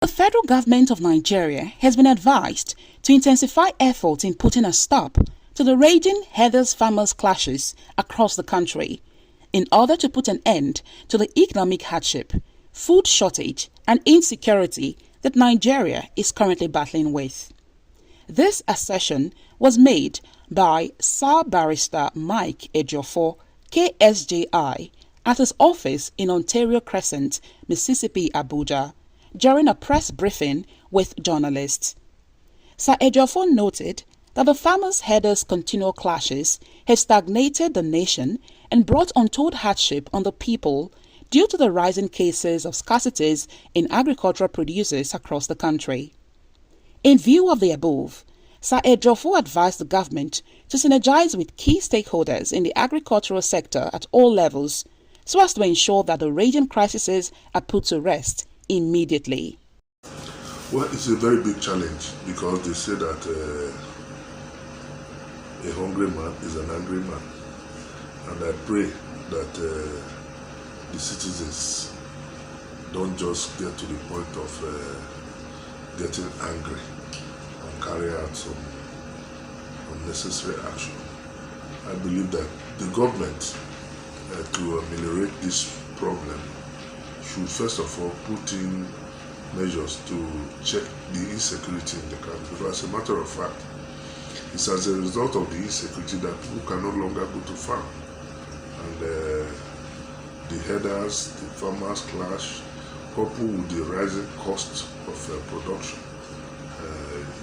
The federal government of Nigeria has been advised to intensify efforts in putting a stop to the raging herders-farmers clashes across the country in order to put an end to the economic hardship, food shortage and insecurity that Nigeria is currently battling with. This assertion was made by Sir Barrister Mike Ejiofor, Ksji, at his office in Ontario Crescent, Mississippi, Abuja, during a press briefing with journalists. Sir Ejiofor noted that the farmers-herders' continual clashes have stagnated the nation and brought untold hardship on the people due to the rising cases of scarcities in agricultural produces across the country. In view of the above, Sir Ejiofor advised the government to synergize with key stakeholders in the agricultural sector at all levels so as to ensure that the raging crises are put to rest immediately. Well, it's a very big challenge because they say that a hungry man is an angry man. And I pray that the citizens don't just get to the point of getting angry and carry out some unnecessary action. I believe that the government, to ameliorate this problem, should first of all put in measures to check the insecurity in the country. Because as a matter of fact, it's as a result of the insecurity that people can no longer go to farm. And the herders, the farmers clash, coupled with the rising cost of production.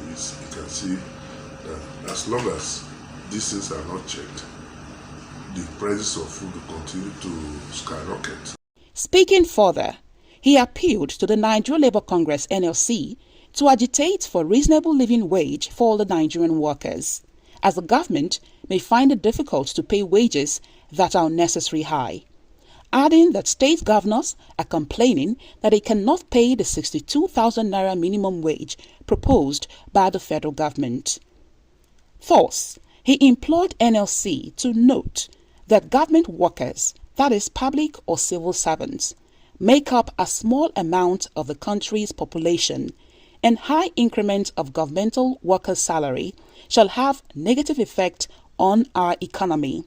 You can see that as long as these things are not checked, the prices of food will continue to skyrocket. Speaking further, he appealed to the Nigeria Labour Congress (NLC) to agitate for reasonable living wage for all the Nigerian workers, as the government may find it difficult to pay wages that are unnecessarily high, adding that state governors are complaining that they cannot pay the 62,000 naira minimum wage proposed by the federal government. Thus, he implored NLC to note that government workers, that is public or civil servants, make up a small amount of the country's population, and high increment of governmental workers' salary shall have negative effect on our economy,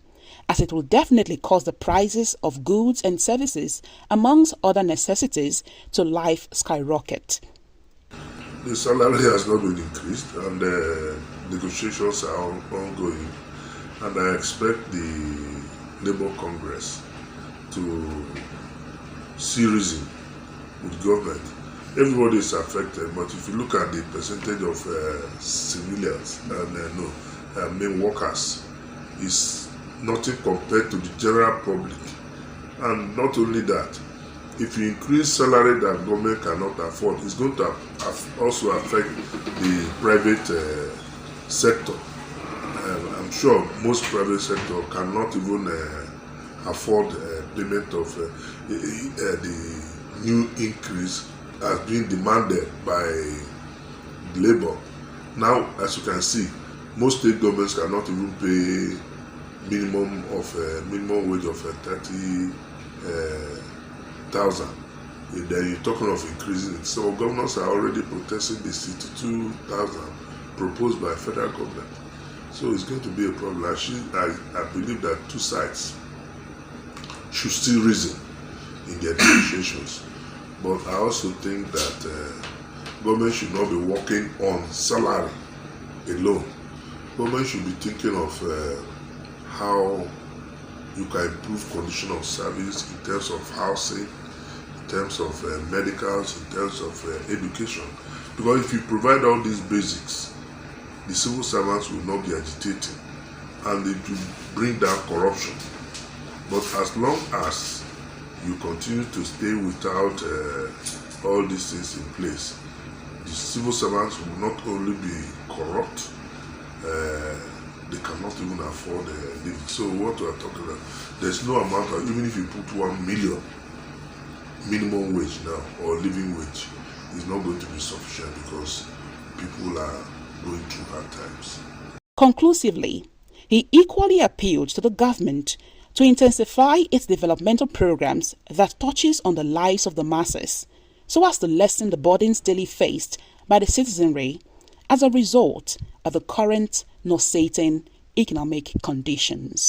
as it will definitely cause the prices of goods and services, amongst other necessities, to life skyrocket. The salary has not been increased and negotiations are ongoing, and I expect the Labour Congress to see reason with government. Everybody is affected, but if you look at the percentage of civilians and main workers, is nothing compared to the general public. And not only that, if you increase salary that government cannot afford, it's going to also affect the private sector. I'm sure most private sector cannot even afford payment of the new increase as being demanded by labor. Now, as you can see, most state governments cannot even pay minimum wage of 30,000. Then you're talking of increasing it. So governors are already protesting the 62,000 proposed by federal government. So it's going to be a problem. I believe that two sides should still reason in their negotiations. But I also think that government should not be working on salary alone. Government should be thinking of how you can improve condition of service in terms of housing, in terms of medicals, in terms of education. Because if you provide all these basics, the civil servants will not be agitating and it will bring down corruption. But as long as you continue to stay without all these things in place, the civil servants will not only be corrupt, they cannot even afford living. So what we are talking about, there's no amount of, even if you put 1 million minimum wage now or living wage, is not going to be sufficient because people are going through hard times. Conclusively, he equally appealed to the government to intensify its developmental programs that touches on the lives of the masses so as to lessen the burdens daily faced by the citizenry as a result of the current nauseating economic conditions.